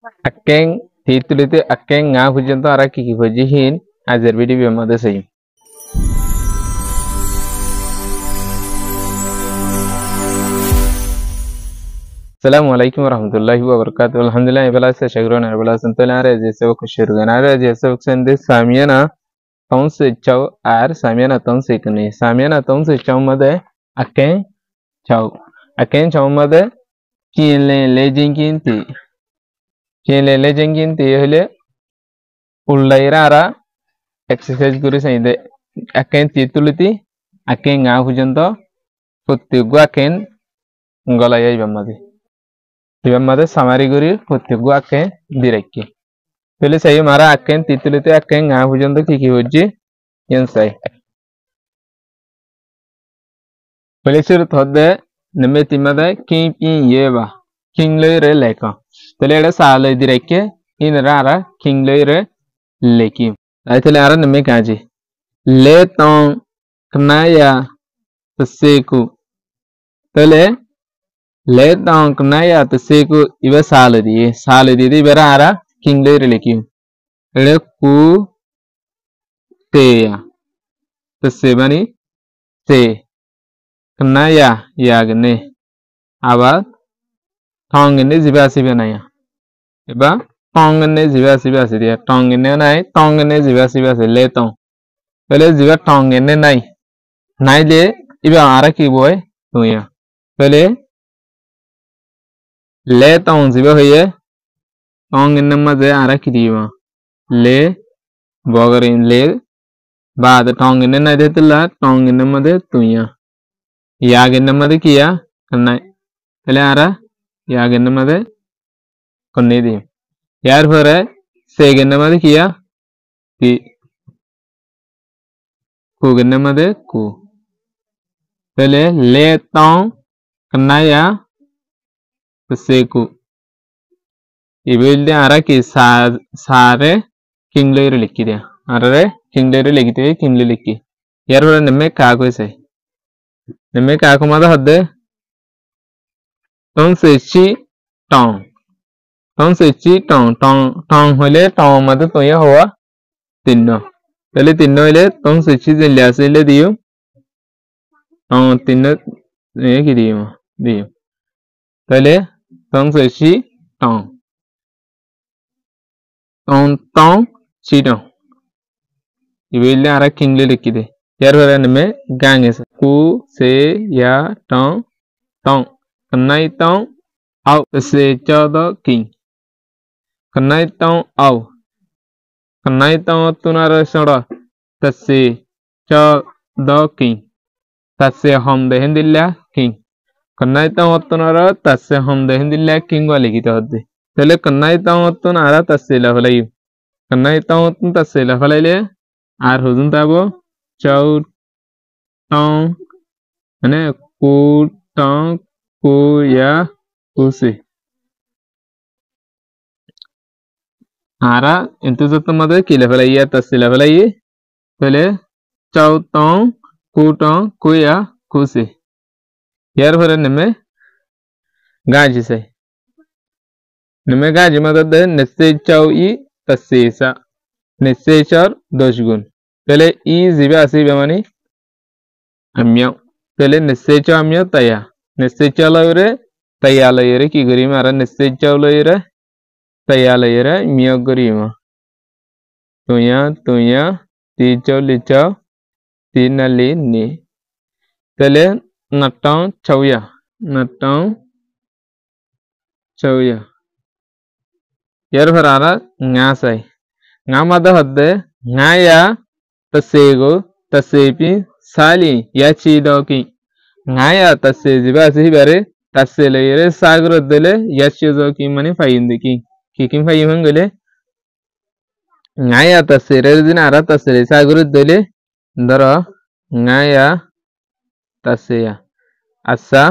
Akeng titulite akeng nga hujanto ara kiki hojihin ajar video bemade sayim. Assalamualaikum warahmatullahi wabarakatuh. Alhamdulillah ibala sa shagron arbala santola jese ko shurganara jese sende samiyana tonse chaw ar samiyana tonse kne samiyana tonse chaw made aken chaw made kinle lejinginti hole ullairara exercise guri saide aken tituliti aken nga hujanto puttigu aken ngolaya ibamade samari guri puttigu aken direkki pele sayi mara aken tituliti aken nga hujanto kiki hojji yensai pele sur thodde neme timade king yeba king leire leka pele ada sala direkke inara king leire leki aitele ara neme kaji le ton knaya tseku pele le ton knaya tseku iba saladi di berara king leire leki le ku teya tsebani te knaya yagne aba tongene zibasi benaya eba tongene zibasi dia tongene nai tongene zibasi leton pele ziba tongene nai le iba ara ki boy tuya pele leton ziba hoye tongene maze ara ki diwa le bogarin le baad tongene nai detla tongene maze tuya yagene maze kiya kanai pele ara yagene maze konnedi यार फरे सेगेन्नमदे किया कि कुगेन्नमदे कु पहले लेतां कन्नाया सेकु इबिल्दे आरा कि सारे किंगलेर लिखी दिया आरे किंगलेर लिखते किंगले लिखी यार फरे नमे काको से नमे काको मादा हद्दे तों सेची टों tong sechi tong hole tong mate toya hoa tinno pele tinno ile tong sechi zilya se ile diyo tong tinno ne ki diyo pele tong sechi tong chi tong ibile ara kingle likide yar hore neme gange ku se ya tong kanai tong au se chodo king kanai tong tunara sora tase cho do king tase hom de hendilla king kanai tong tunara tase hom de hendilla king wale kita hodde tele kanai tong tunara tase la holai kanai tong tun tase la holai le ar huzun tabo chau tong ane ku tong ku ya kusi आरा इंतु तो मदे की level I है तस्सी level I पहले चौथों कूटों कुया कुसी यार भरे नमे गाजी से नमे गाजी मदद दे निश्चय चाउ ई तस्सी सा निश्चय चार दोषगुण पहले ई जीवे आसी बेमानी अम्या पहले निश्चय चाउ अम्या तया निश्चय चाउ लयरे तया लयरे की गरी मारा निश्चय चाउ लयरे taya layera miogorima tuya ticho licho tinali ni tele natong chauya yer farara ngasai ngamada hadde ngaya tasego tasepi sali yachi doki ngaya taseji basi bare taselayere sagro dele yachi doki mani fayindiki kikim fayi mangale ngaya tasere din ara tasere saguru dele ndara ngaya taseya asa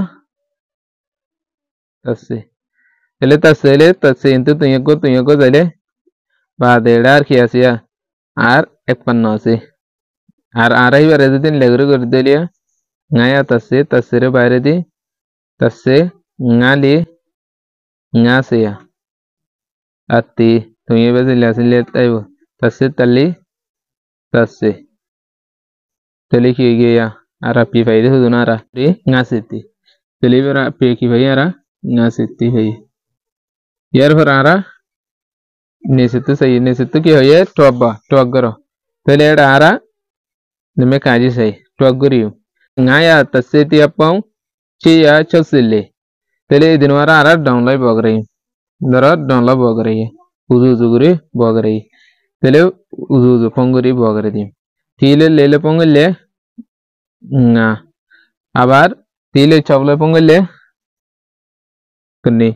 tase ele tase intu tuya ko dele badedar kiasiya ar ekpanno se ar arai bare din legru gur deliya ngaya tasere bare di tase ngali ngaseya ati tuye bazilla sille tayo tasse talli tasse tali kige ya ara pi faide huduna ara de ngasiti tali vera pe ki vayara ngasiti hay yar farara nesitu say nesitu ki hoye tobba toggaro tali ara nime kaji say togguriyu ngaya tasse ti apau chi ya chosille tali dinwara ara download bogray dara download bogray uzu guri bogray tele uzu ponguri bogray di tile lele pongole nga abar tile chawle pongole kuni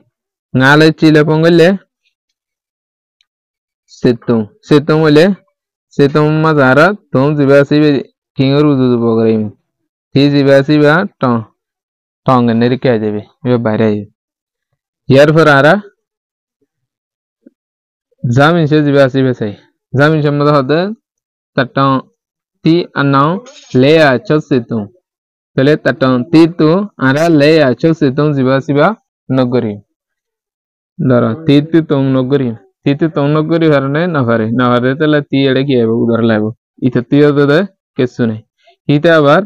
ngale chile pongole setung wale setung mazara tom zibasi be kingur uzu bogray ti zibasi ba tong neri kya jabe yo bare yar farara zamin se zibasi be sai zamin shamada hoda tatang ti anau leya chositung tele tatang ti tu ara leya chositung zibasi ba nogori dara ti tu tong nogori harne nafare tele ti ede kiebo udar labo ita tiyo de kesune ita abar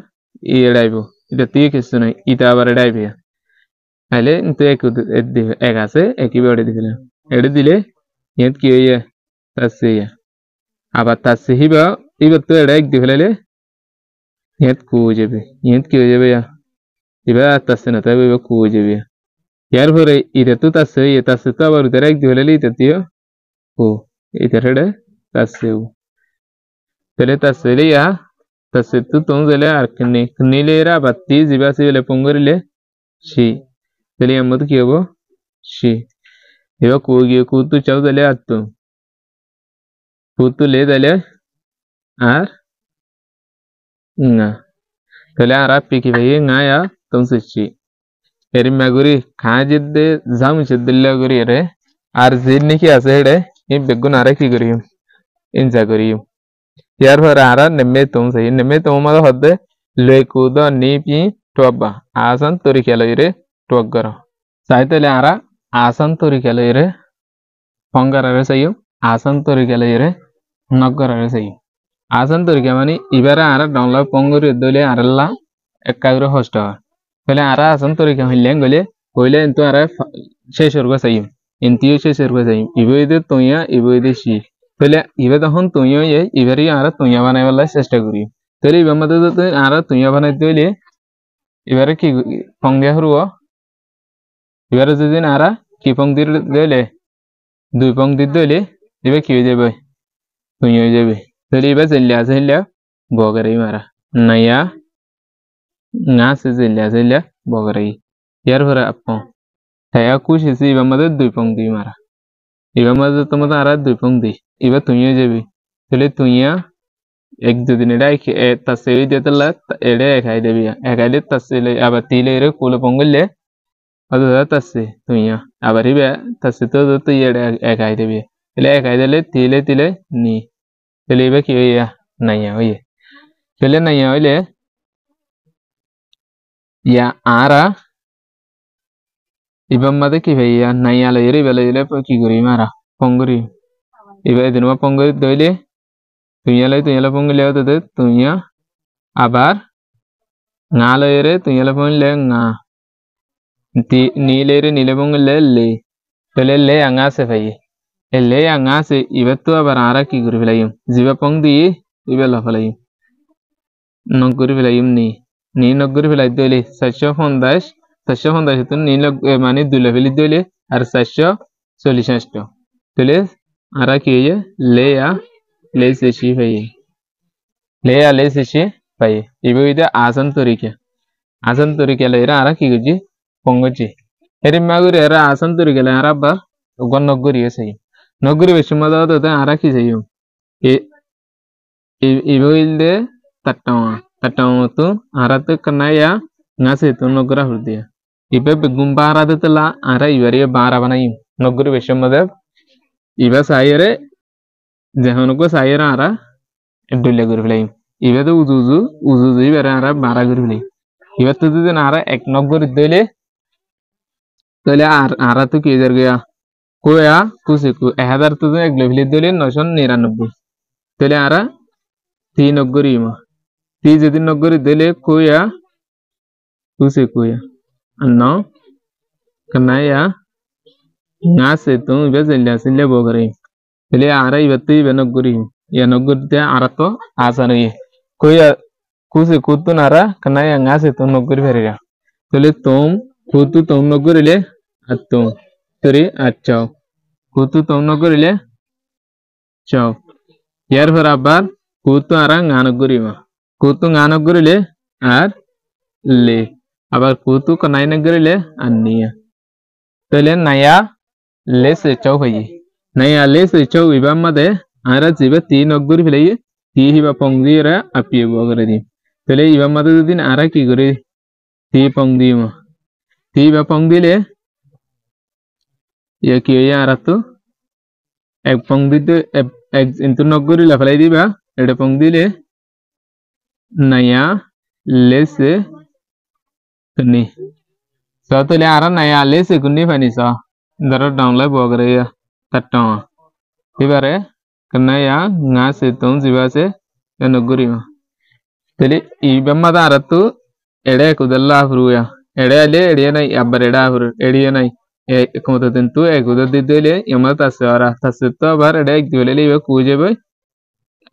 i edaibo ita ti kesune ita abar edaibo ale nte egase ekibe ede dile yet kiye tasseya aba tasse hiba iba to ede ek diflele yet kujebe ya iba tasse na tabe iba kujebe yar fore ite tu tasse ye tasse to abar utere ek diflele ite tiyo ku ite tasse tele tasse le ya tasse tu tonzele arkni le ra batti ziba sile pongorile shi tele yamut kiyebo shi iba kugi kutu chawdale attu kutu le dale ar nga tele ara piki baye nga ya tonsuchi eri maguri kajidde zamu chiddilla guri re ar zidni ki asede in begun ara ki guri inza guri yar for ara nemme tom ma hodde le kudo ni pi toba asan tori kelire toggaro saitele ara asan tori kelire pongarare sayu asan tori kelire noggarare sayu asan tori kemani ibara ara download ponguri dole aralla ekkagro hosta pele ara asan tori kemillen gole koile into ara sheshurgo sayu intiyo sheshurgo sayu iboide toya iboide shi pele ibe tখন toyo ye iberi ara toya banai wala chesta kuri tele ibamade to ara toya banai dole ibere ki pongge hruo ibere jodin ara ki pongdir dole দুই পং দিলে এবার কি হয়ে যাবে তুই হয়ে যাবে তাহলে এবার চলে বগরাই মারা নাইয়া না সে চলে বগরাই ইয়ার পরে আপন তাইয়া কুশ এসে এবার আমাদের দুই পং দিই মারা এবার আমাদের তোমাদের আর দুই পং দিই এবার তুই হয়ে যাবি তাহলে তুইয়া এক দুদিন এটা তাসে দিয়ে তাহলে এটা একাই দেবি একাই দিয়ে তাসে আবার তিলে এর কুলে পঙ্গলে ಅದು ತಸ್ಸಿ ತುಯ್ಯ ಅವರಿವೆ ತಸ್ಸಿತೋದು ತುಯ್ಯಡೆ ಏಕಾಯ್ದೆವಿ ile ékaydele tile ni tele ibe ki oye naya oye tele naya oye ya ara ibe made ki veya naya le yeri bele ile ki guri mara ponguri ibe dinwa ponguri doile tunyala pongule ote tunya abar ngalo yere tunyala pongule nga nile pongule le tele le angase faye elle angase ibetu abarara ki guri filayim ziba pongdi ibe la filayim noguri filayim ni noguri filay dole sasho fondash tun ni log mani dule fili dole ar sasho solution sto dole ara kiye le se shi faye ibe ida asan torike le ara ki guji pongoji eri maguri era asan torike le ara ba gon noguri yesay noguri vishmada to ara ki sayu iboilde tatawa tu aratu kanaya ngase tu nogura hurdiya ibe begumbara tala ara ibari bara banayim noguri vishmada iba sayere jehonugo sayera ara dulle guri filayim ibe to uzuzu ibara ara bara guri filayim ibe tu din ara ek noguri dole tole ara tu ki jargaya কোয়া কুসিকু 1000 তো এক লেভেলে দিলে 999 তাহলে আরা 3 নগরি মা 3 যদি নগরি দিলে কোয়া kuya anno kanaya ngase tu bezelya sille bogare ele ara ibatti benoguri ya nogurte arato asani kuya kusi kutun ara kanaya ngase tu noguri verira tele tom kutu tom nogurile atto teri achao kutu tom nogurile chao yer phar abar kutu ara nganoguri ma kutu nganoguri আর লে আবার কুতু কনাই নগরিলে আনিয়া তাহলে নায়া লেসে চাও হইয়ে নায়া লেসে চাও ইবা মাদে আরা জিবে তি নগরি ফেলাই তি হিবা পংদিরা আপিয়ে বগরে দি তাহলে ইবা মাদে দিন আরা কি করে তি পংদি মা তি বা পংদিলে ইয়া কি ইয়া আরা তো এক পংদিতে এক ইন্তু নগরি লা ফেলাই দিবা এটা পংদিলে নায়া লেসে kuni so to le ara na ya le se kuni fani so daro down la bogre ya tatto ibare kana ya nga se ton jiba se eno guri ma tele ibamma da aratu ede kudalla furu ya ede ale ede na abbar eda furu ede na e komoto tentu e kudad didele yamata tasara tasitto bar ede ek dibele ibe kuje be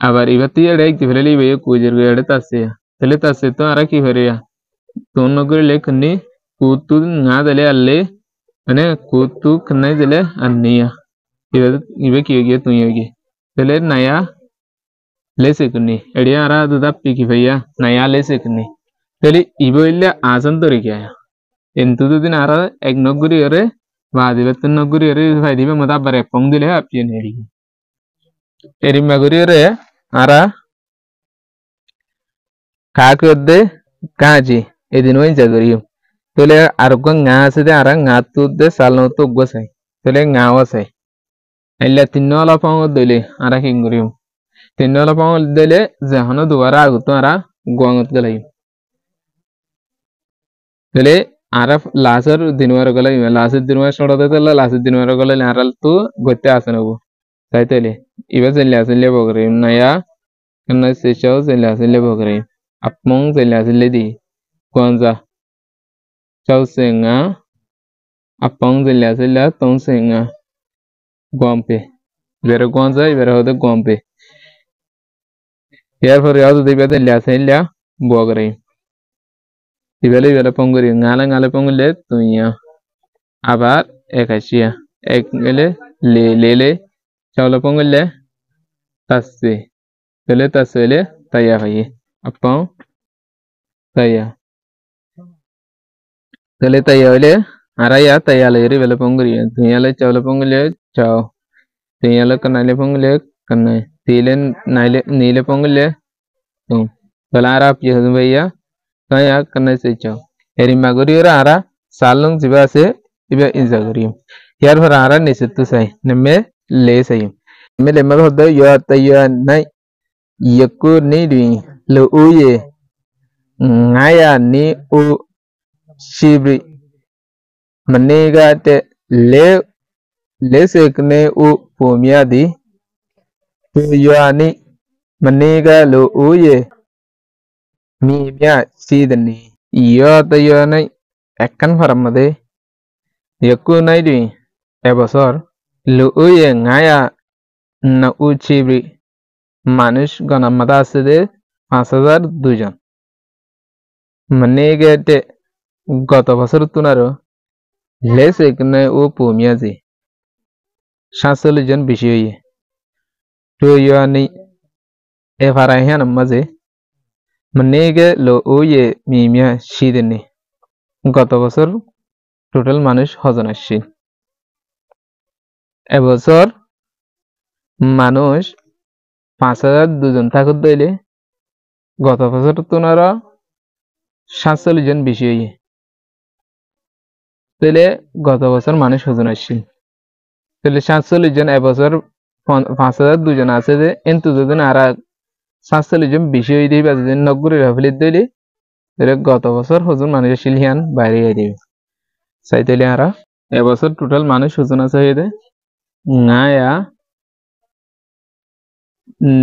abar ibati ede ek dibele ibe kuje ede tasse tele tasitto ara ki fere ya ton nogri le kuni kutu ngadale alle ane kutu knai dele anniya ibe kiyoge tunyoge dele naya lese kuni ediya ara duda piki bhaiya naya lese kuni dele ibo ille asan tori kya entu din ara ek noguri ore baadi betun noguri ore bhai dibe mata bare pong dile apye neri eri maguri ore ara kaakode kaji edin wen jagariyo tole argo ngase de ara ngatu de salno to gosai tole ngawasai ella tinnola pang dele ara kinguriyo tinnola pang dele zahano duwara aguto ara gongot galay tole ara laser dinwar galay laser dinwar shoda de tala laser dinwar galay aral tu gotte asanabu sai tele iba zelle bogre naya kanna se chaw zelle bogre apmong zelle di kwanza chaw senga apong zelle tong senga gompe ibere kwanza ibere hode gompe yer for yadu dibe zelle bogre ibele pongori ngala pongole tunya abar ekashia ekele lele chawla pongole tasse tele tassele taya haye apong taya tele taya ole araya taya leri vele pongori tunya le chawla pongole chaw tunya le kanale pongole kanai tilen naile nile pongole tum balara pye hudbaiya taya kanai se chaw eri magori ora ara salung jiba se ibe inzagori yar for ara nisitu sai nemme le sai me le mag hoda yo taya nai yaku ni dwi lo uye ngaya ni u shibri maniga te le sekne u pomia di tu yo ani maniga lo uye mi mya sidani yo tayo nai akan faramade yaku nai dwi ebosor lo uye ngaya na u shibri মানুষ গণমাতা আছে যে 5002 জন মানে গেটে গত বছর তুনারো less এখানে ও পমিয়া যে 47 জন বেশি হইয়ে তো ইয়ানি এফারাই হ্যান মাঝে মানে গে লো ও ইয়ে মিমিয়া শীদেনি গত বছর টোটাল মানুষ হজন আসছে এবছর মানুষ 5002 জন থাকুত দইলে গত বছর তোনারা 47 জন বেশি হইয়ে তাহলে গত বছর মানুষ হজন আসছিল তাহলে 47 জন এবছর 5002 জন আছে যে এন্তু যদি আর 47 জন বেশি হই দিই বা যদি নগরে রাফলে দইলে তাহলে গত বছর হজন মানুষ আসছিল হিয়ান বাইরে হই দিবে চাইতেলে আর এবছর টোটাল মানুষ হজন আছে হইয়ে ngaya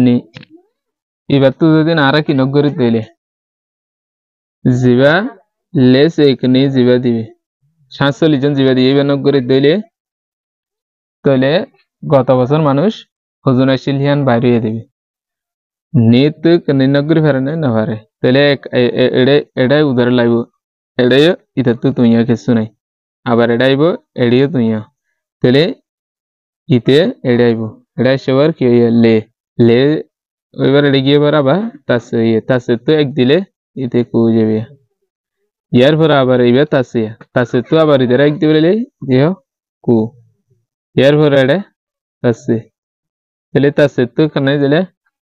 ni এবার তো যদি আরা কি নগরি তৈলে জিবা লেস একনি জিবা দিবে 47 জন জিবা দিয়ে এবার নগরি তৈলে তৈলে গত বছর মানুষ হজুন আসিল হিয়ান বাইরে দিবে নিত কনি নগরি ফেরে না পারে তৈলে এড়াই উদার লাগবো এড়াই ইতার তো তুইয়া কিছু নাই আবার এড়াইব এড়িয়ে তুইয়া তৈলে ইতে এড়াইব এড়াই সবার কি লে লে এবার এড়ে গিয়ে এবার আবার তাসে তো এক দিলে ইতে কু যাবে ইয়ার পর আবার এইবার তাসে তো আবার ইদের এক দিলে দিও কু ইয়ার পর এড়ে তাসে তাহলে তাসে তো কানে দিলে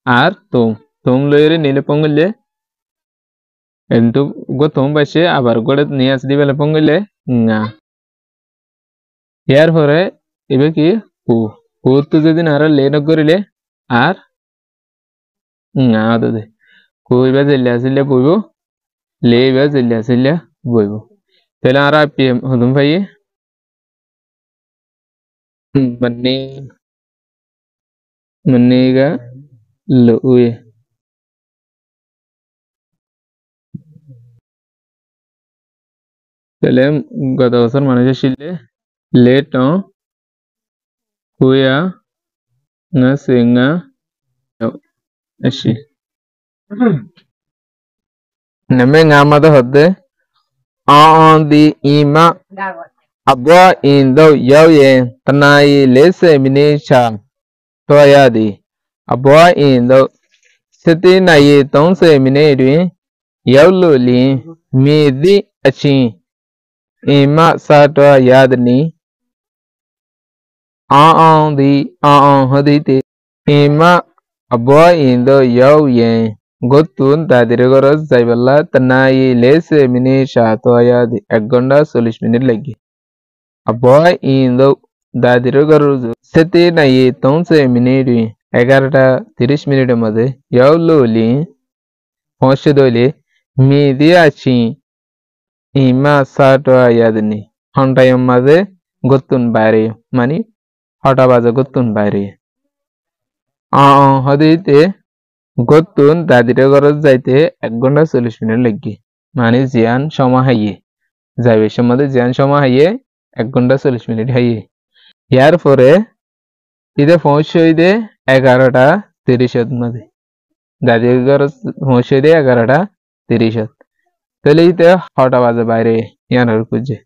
আর তোম লইরে নিলে পঙ্গলে এন্টু গো তোম বাসে আবার গোড়ে নিয়ে আসলি বেলে পঙ্গলে না ইয়ার পরে এবার কি কু কু তো যদি আর লে নগরিলে আর না দে কু এবার জেলে আসলে বইব লে এবার জেলে আসলে বইব তাহলে আর আপনি হদম ভাইয়ে मन्ने मन्नेगा लुए তাহলে গত বছর মানুষের শিলে লেট হুয়া না সেঙ্গা আসি নমে ngaমada hodde on the ima abwa indo yaw yen tanayi 40 မိနစ်ချတော်ရသည်အဘွားအင်သို့17နာရီ30မိနစ်တွင်ရောက်လို့လျင်မြည်သည့်အချင်းအင်မှစားတော်ရသည်အောင်သည်အောင်ဟသည်တေအင်မှအဘွားအင်သို့ရောက်ရန်গতুন তাদের ঘর যাইবেলা তনাই 40 মিনিট সাতয়া 1 ঘন্টা 40 মিনিট লাগে আবয় ইন্দো দাদির ঘর সেতে নাই 30 মিনিট 11টা 30 মিনিটের মধ্যে ইয়াউলি পৌঁছে দইলে মেদি আছি ইমা সাতয়া দিনি ঘন্টার মধ্যে গতুন বাইরে মানে 6টা বাজে গতুন বাইরে হদিতে গতুন দাদির ঘর যাইতে 1 ঘন্টা 40 মিনিট লাগে মানে জিয়ান সময় হাইয়ে যাইবে সময় জিয়ান সময় হাইয়ে 1 ঘন্টা 40 মিনিট হাইয়ে ইয়ার পরে ইদে পৌঁছে দে 11টা 30 মধ্যে দাদির ঘর পৌঁছে দে 11টা 30 তাহলে ইতে 6টা বাজে বাইরে ইয়ানোর খুঁজে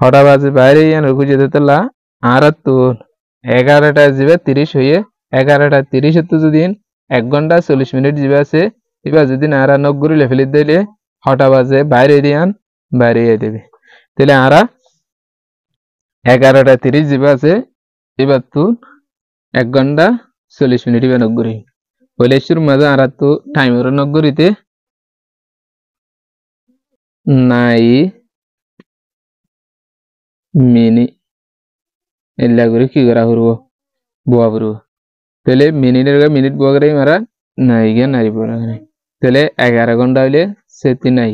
6টা বাজে বাইরে ইয়ানোর খুঁজে দিতলা আর তো 11টা যাবে 30 হইয়ে 11টা 30 তো যদি 1 ঘন্টা 40 মিনিট যাবে আছে এবার যদি আরা নগরি লেভেলে দিলে 6টা বাজে বাইরে দিয়ান বাইরে দেবে তাহলে আরা 11টা 30 যাবে আছে এবার তো 1 ঘন্টা 40 মিনিট ইবা নগরি বলে শুরু মাঝে আরা তো টাইমের নগরিতে নাই মিনি এলা করে কি করা হরবো বুয়া হরবো তাহলে মিনিট বুয়া করে মারা নাই গিয়া নারী পড়া তাহলে 11 ঘন্টা হইলে সেতি নাই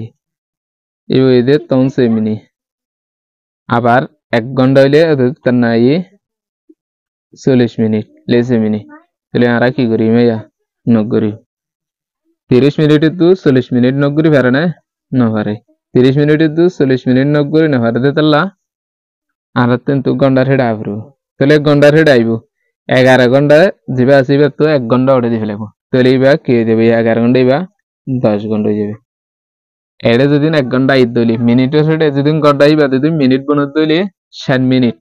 এদের 30 মিনিট আবার 1 ঘন্টা হইলে তার নাই 40 মিনিট 40 মিনিট তাহলে আরা কি করি মেয়া নগরি 30 মিনিটে তো 40 মিনিট নগরি পারে না না পারে 30 মিনিটে তো 40 মিনিট নগরি না পারে তাহলে আর তো ঘন্টার হেড আইবো তাহলে ঘন্টার হেড আইবো 11 ঘন্টা যাবে আসিবে তো 1 ঘন্টা ওটা দিয়ে ফেলবো তাহলে এবার কে দেবে 11 ঘন্টা এবার 10 ঘন্টা হয়ে যাবে এড়ে যদি 1 ঘন্টা আইত দইলি মিনিটের হেডে যদি ঘন্টা আইবা যদি মিনিট বনত দইলি 60 মিনিট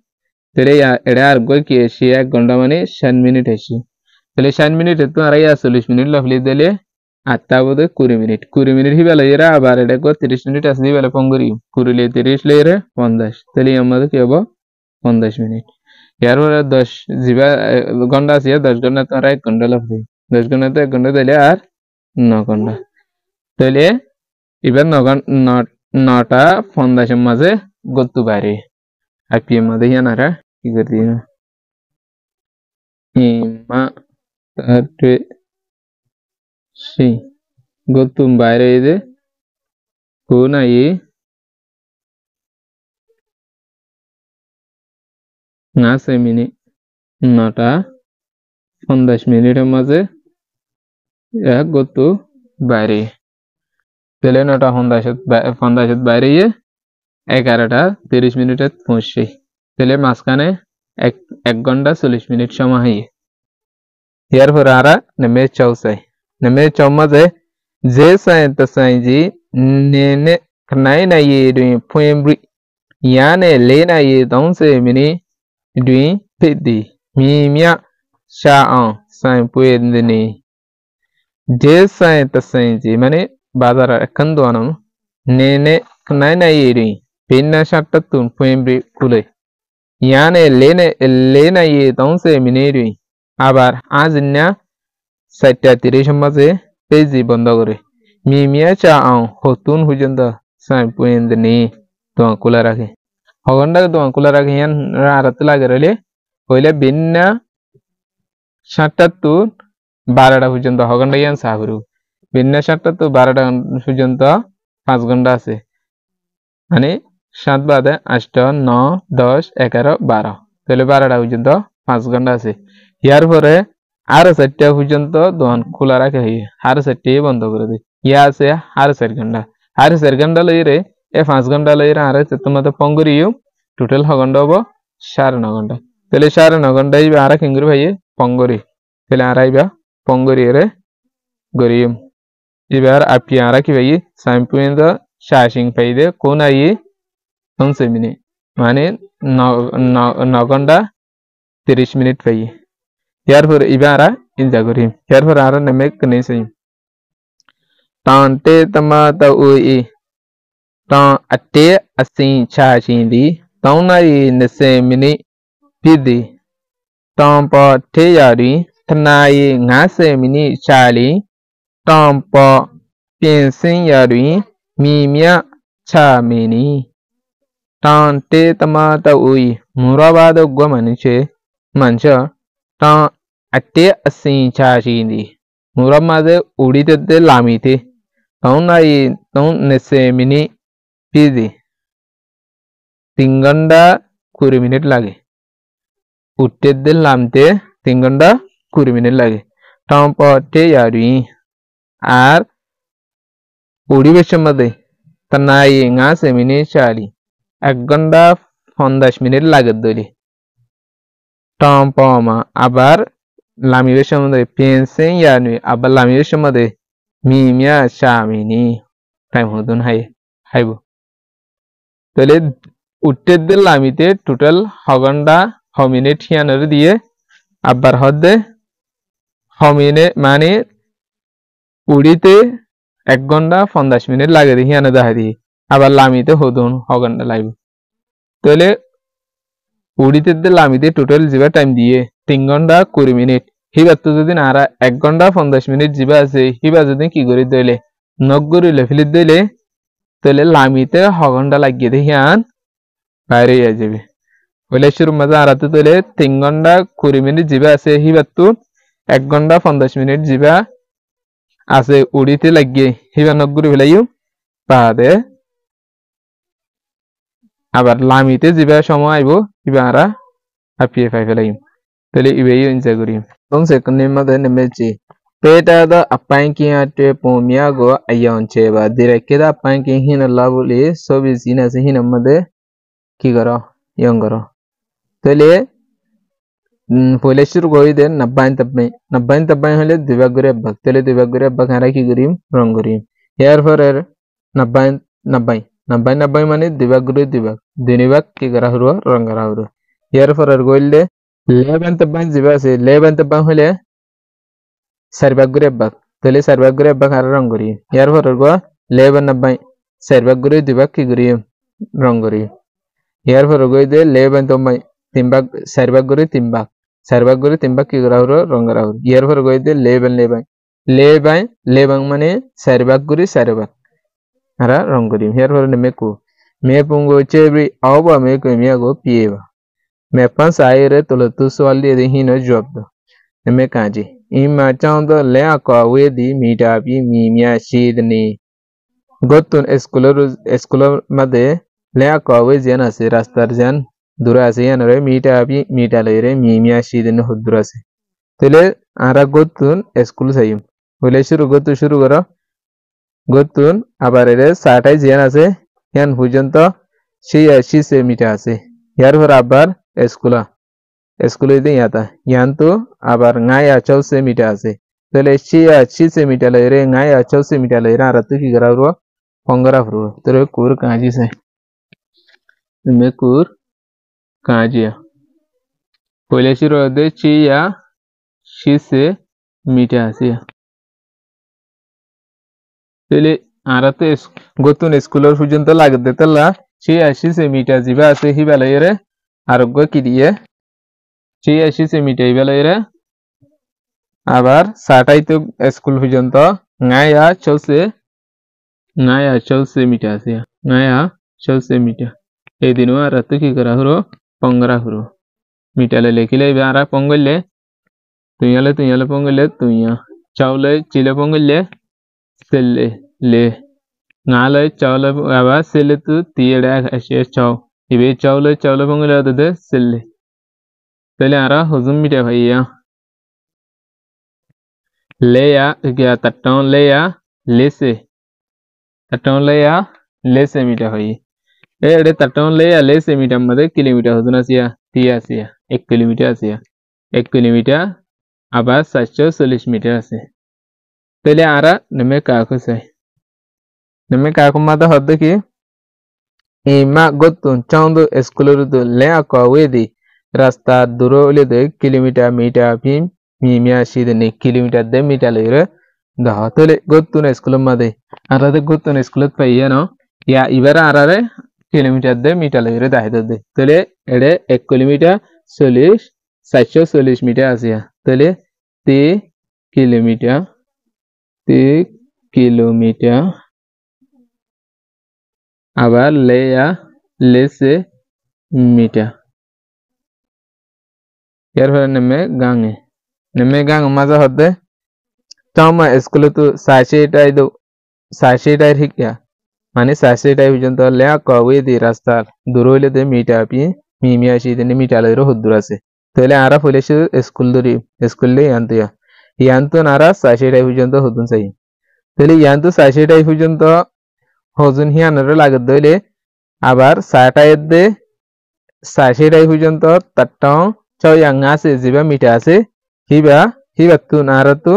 তাহলে এড়ে আর গই কি এসি 1 ঘন্টা মানে 60 মিনিট এসি তাহলে 60 মিনিট তো আর 40 মিনিট লফলি দিলে আটটা বোধ 20 মিনিট 20 মিনিট হিবা লইরা আবার এটা 30 মিনিট আসলে বেলা পঙ্গরি 20 লে 30 লইরে 50 তাহলে আমাদের কি হবে 50 মিনিট यार वो 10 जीवा घंटा আছে 10 ঘন্টা তো আর 1 ঘন্টা লাগবে 10 ঘন্টা তো 1 ঘন্টা দিলে আর 9 ঘন্টা তাহলে এবার 9টা 50 এর মাঝে গত্তু বাইরে আইপিএম মধ্যে ইয়ানারা কি করে দিন ইমা তাতে সি গত্তু বাইরে এদে কোনাই না 6 মিনিট 9:50 মাঝে এক গত বাইরে তাহলে 9:50 বাইরে 11:30 পৌঁছছে তাহলে মাঝখানে 1 ঘন্টা 40 মিনিট সময় হয় এরপরে আরা নেমে চাই নেমে চাও মাঝে যে সাই তা সাই জি নেনে নাই না দুই পুয়েমব্রি ইয়ানে লে না দংসে মিনি দুই পেদি মিমিয়া sha on সাই পুয়েন্দিনি যে সাই তা সাই জি মানে বাজার এখন দোয়ানো নেনে নাই না দুই পিন্না সাতটা তুন পুয়েমব্রি কুলে ইয়ানে লে না দংসে মিনি দুই আবার আজ না 7:30 মাঝে পেজি বন্ধ করে মিমিয়া চা আও হতুন হুজন্দ সাই পুয়েন্দিনি দোয়া কুলা রাখে হগন্ডা দোয়া কুলা রাখে ইয়ান রাত লাগে রইলে হইলে বিন্না 7টা তো 12টা পর্যন্ত হগন্ডা ইয়ান সাহরু বিন্না 7টা তো 12টা পর্যন্ত 5 ঘন্টা আছে মানে 7 বাদে 8 9 10 11 12 তাহলে 12টা পর্যন্ত 5 ঘন্টা আছে ইয়ার পরে আর 4টা পর্যন্ত দোকান খোলা রাখে আর 4টাই বন্ধ করে দেয় ইয়া আছে আর 4 ঘন্টা আর 4 ঘন্টা লইরে এ 5 ঘন্টা লইরে আর তোমাদের পঙ্গরিও টোটাল হগন্ডা হবো 9.5 ঘন্টা তাহলে 9.5 ঘন্টা ইবা আর কিঙ্গুর ভাইয়ে পঙ্গরি তাহলে আর আইবা পঙ্গরি রে গরিয়ম এবার আপনি আর কি ভাই সাইম্পুইন্দ শাসিং পাইদে কোন আই 11 মিনিট মানে 9 ঘন্টা 30 মিনিট পাই এরপর এবার ইনজা করি এরপর আর নেমে কনে সই তান্তে তমা তা ওই তা আতে আসিন শাসিন দি তাউনাই 20 মিনিট পিদি তাম্প ঠেয়ারি তনাই 50 মিনিট চালি তাম্প পেনসিন ইয়ারি মিমিয়া চামিনি তান্তে তমা তা ওই মুরাবাদ গমানিছে মানছা তা আতে আসিন শাসিন দি মুরামাদে উড়িতে লামিতে তাউনাই 20 মিনিট পিদি 3 ঘন্টা 20 মিনিট লাগে উঠতে লামতে 3 ঘন্টা 20 মিনিট লাগে টম্পটে ইয়ারি আর পরিবেশের মধ্যে তানাই 50 মিনিট চালি 1 ঘন্টা 50 মিনিট লাগে দলি টম্পমা আবার লামিবেশের মধ্যে পেনসেন ইয়ানি আবার লামিবেশের মধ্যে মিমিয়া শামিনি টাইম হদুন হাইব তাহলে উঠতে লামিতে টোটাল হগন্ডা মিনিট হিয়ানের দিয়ে আবার হদে হমিনে মানে উড়িতে 1 ঘন্টা 50 মিনিট লাগে হিয়ানে দেখা দিয়ে আবার লামিতে হদুন হগন্ডা লাগবে তাহলে উড়িতে লামিতে টোটাল জিবা টাইম দিয়ে 3 ঘন্টা 20 মিনিট হিবার তো যদি আর 1 ঘন্টা 50 মিনিট জিবা আছে হিবা যদি কি করে দইলে নগরি লেফিলি দইলে তাহলে লামিতে হগন্ডা লাগিয়ে দিয়ে হিয়ান বাইরে যাবে বলে শুরু মজা আর তোলে 3 ঘন্টা 20 মিনিট জিবা আছে হিবার তো 1 ঘন্টা 50 মিনিট জিবা আছে উড়িতে লাগিয়ে হিবা নগরি ফেলাইও বাদে আবার লামিতে জিবা সময় আইব হিবা আরা হাপিয়ে ফাই ফেলাইও তাহলে ইবেই ইনজা করি এবং সেকেন্ডের মধ্যে নেমেছি পেটা দা আপাই কি আটে পোমিয়া গো আইয়ন চেবা দিরেকে দা আপাই কি হিন লাবলি সবই জিনা সে হিন মধ্যে কি করো ইয়ং করো তাহলে পয়লা শুরু করে দেন 90 তাব্বাই হলে দুইভাগ করে ভাগ তাহলে দুইভাগ করে ভাগ হারা কি করিম রং করিম এরপর 90 মানে দুইভাগ করে দুই ভাগ কি করা হলো রং করা হলো এরপর গইলে 11 তাব্বাই জিবা আছে 11 তাব্বাই হলে 4 ভাগ করে ভাগ তাহলে 4 ভাগ করে ভাগ হারা রং করি এরপর গো 11 90 4 ভাগ করে দুই ভাগ কি করি রং করি এরপর গইলে 11 90 3 ভাগ 4 ভাগ করে 3 ভাগ 4 ভাগ করে 3 ভাগ কি করা হলো রং করা হলো এরপর গইলে 11 মানে 4 ভাগ করে 4 ভাগ হারা রং করি এরপর মেকু me pungo chebri awba me ko mi ago pieva me pansa aire to lo tu swali de hino job do me kanji ima chando le akwa we di mita pi mi mya shidni gotun eskulo made le akwa we jana se rastar jan dura আছে ইয়ানরে মিটা লইরে মিমিয়া শিদিন হুদ্দুর আছে তাহলে আরা গতুন school যাইম হইলে শুরু করো গতুন আবার এর সাটাই জিয়ান আছে ইয়ান পর্যন্ত সেই 80 মিটার আছে ইয়ার পর আবার স্কুলে দিন ইয়াতা ইয়ান তো আবার গায়ে 84 মিটার আছে তাহলে সেই 80 মিটার লইরে গায়ে 84 মিটার লইরে আর তো কি করা পঙ্গরা ফুরো তোরে কুর কাজি সে মে কুর কাজিয়া পहिले শুরু দে চিয়া শিসে মিটা আছে তাহলে আরা তো গতুন স্কুলের পর্যন্ত লাগতে তালা সেই 80 মিটা জিবা আছে হি বেলাইরে আরোগ্য কি দিয়ে সেই 80 মিটা হি বেলাইরে আবার সাটাই তো স্কুল পর্যন্ত গায়া 84 মিটা আছে গায়া 84 মিটা এই দিনও আর তো কি করা হলো পঙ্গরা হলো মিটালে লেখিলে আরা পঙ্গলে তুইয়ালে পঙ্গলে তুইয়া চাউলে চিলে পঙ্গলে সেলে le ngale chawle aba sele tu tieda ashe chaw ibe chawle bangale adade sele pele ara huzum mite bhaiya leya gya taton leya lese mite bhai ede taton leya lese mite made kilometer huzuna siya tia siya 1 kilometer asiya 1 kilometer aba 740 meter ase pele ara neme ka khusai neme ka kumada hodde ki ima gotun chawndo eskulorudu le akwa wedi rasta duro ole de kilometer meter pim mimia shidene kilometer de meter lere da tole gotun eskulum made arade gotun eskulut paiya no ya ibara arare kilometer de meter lere da hede tole ede 1 kilometer 740 meter asiya tole 3 kilometer আবার লেয়া লেসে মিটা এরপরে নেমে গাঙে মাজা হতে চাওমা স্কুলে তো সাইশেটাই শিক্ষা মানে সাইশেটাই পর্যন্ত লেয়া কয়ে দি রাস্তার দূর হইলে দে মিটা পি মিমি আসি দিনে মিটা লইরো হুদ্দুর আছে তাহলে আরা ফলেছে স্কুল দিয়ে ইয়ান্তু নারা সাইশেটাই পর্যন্ত হুদুন চাই তাহলে ইয়ান্তু সাইশেটাই পর্যন্ত হজুন হিয়ানরে লাগত দইলে আবার সাটাইদে সাইশেটাই পর্যন্ত তারটাও চয়াং আছে জিবা মিটা আছে হিবা তু নারতু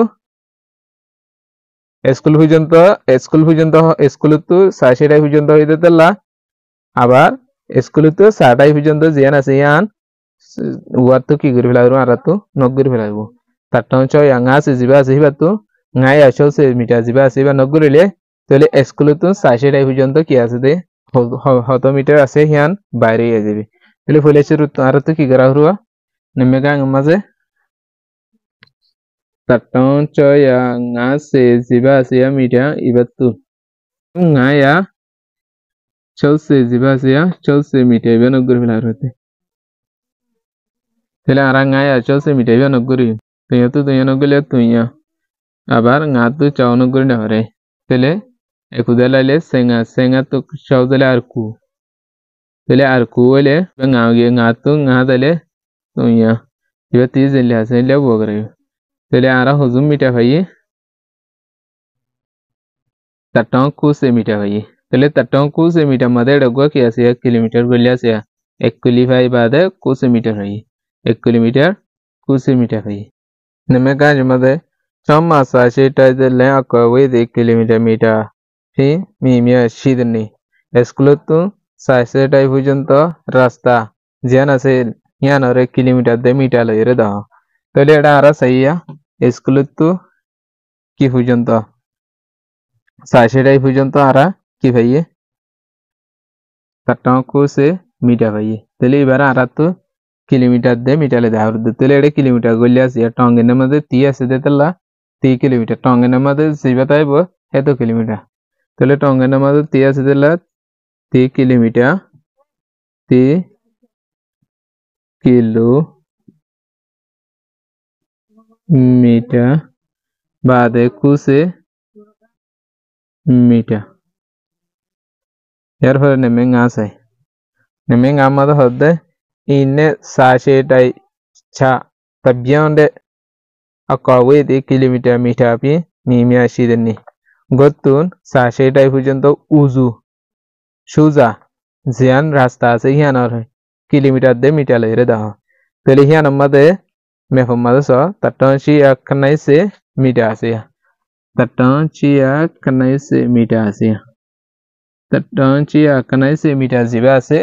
স্কুল পর্যন্ত তো সাইশেটাই পর্যন্ত হইতে তেলা আবার স্কুলতো সাটাই পর্যন্ত জিয়ান আছে ইয়ান ওয়ার তো কি করে ফেলাইব আর তো নক করে ফেলাইব তারটাও চয়াং আছে জিবা আছে হিবা তো গাই 80 মিটার জিবা আছে বা নক করিলে তাহলে স্কুলে তো 60 পর্যন্ত কি আছে দে 100 মিটার আছে হিয়ান বাইরে যাবে তাহলে ফলেছে আর তো কি করা হরুয়া নেমে গাং মাঝে তারটাও চয়া আছে জিবা আছে মিটার ইবার তো গায়া 84 মিটার ইবা নক করে ফেলার হতে তাহলে আর গায়া 84 মিটার ইবা নক করি তুই নক গলে তুইয়া আবার গা তো চাও নক করে না হরে তাহলে ekudalale senga to shawdale arku tele arku wele ngawge ngatu ngadale tunya iba tizelle hasele bogre tele ara huzum mita bhayi taton ku se mita bhayi tele taton ku se mita made dagwa ki ase 1 kilometer golya se 1 kilifai bade ku se mita bhayi 1 kilometer ku se mita bhayi neme ga jmade chamma sa sheta de le akwa we 1 kilometer mita মিমিয়া শিদনি স্কুলত তো সাইসেটাই পর্যন্ত রাস্তা জিয়ান আছে ইয়ান আর 1 kilometre দে metre লইরে দাও তাহলে এটা আর সাইয়া স্কুলত তো কি পর্যন্ত সাইসেটাই পর্যন্ত আর কি ভাইয়ে তারটাও কোসে মিটা ভাইয়ে তাহলে এবার আর তো কিলোমিটার দে মিটারে দাও তাহলে এটা কিলোমিটার গলিয়া আছে টঙ্গের মধ্যে 30 আছে দেতলা 30 কিলোমিটার টঙ্গের মধ্যে জিবাতাইব এত কিলোমিটার তাহলে টঙ্গের মধ্যে 30 আছে দিলা 30 কিলোমিটার 30 কিলোমিটার বাদে কুসে মিটার এর ফলে নেমে আছে নেমে আমাদের হদে inne sashe dai cha tabionde akawe de kilometer mita pi mimia shidenni gottun sashe dai pujonto uzu suja jian rasta ase hianor kilometer de mita lere da tele hianam made me famade so taton chi aknai se mita ase taton chi aknai se mita ase taton chi aknai se mita jiba ase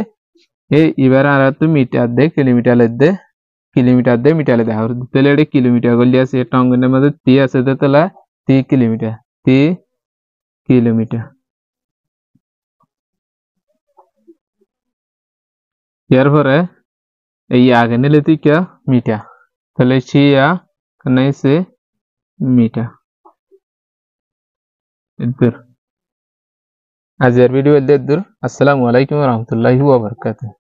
e ibara aratu mita de kilometer de mita le da tele de kilometer golli ase tongone made ti ase tela 3 kilometer এরপরে এই আগে নিলে তুই কে মিটা তাহলে chia কানাইছে মিটা এদুর আজকের video এদুর আসসালামু আলাইকুম ওয়া রাহমাতুল্লাহি ওয়া বারাকাতুহু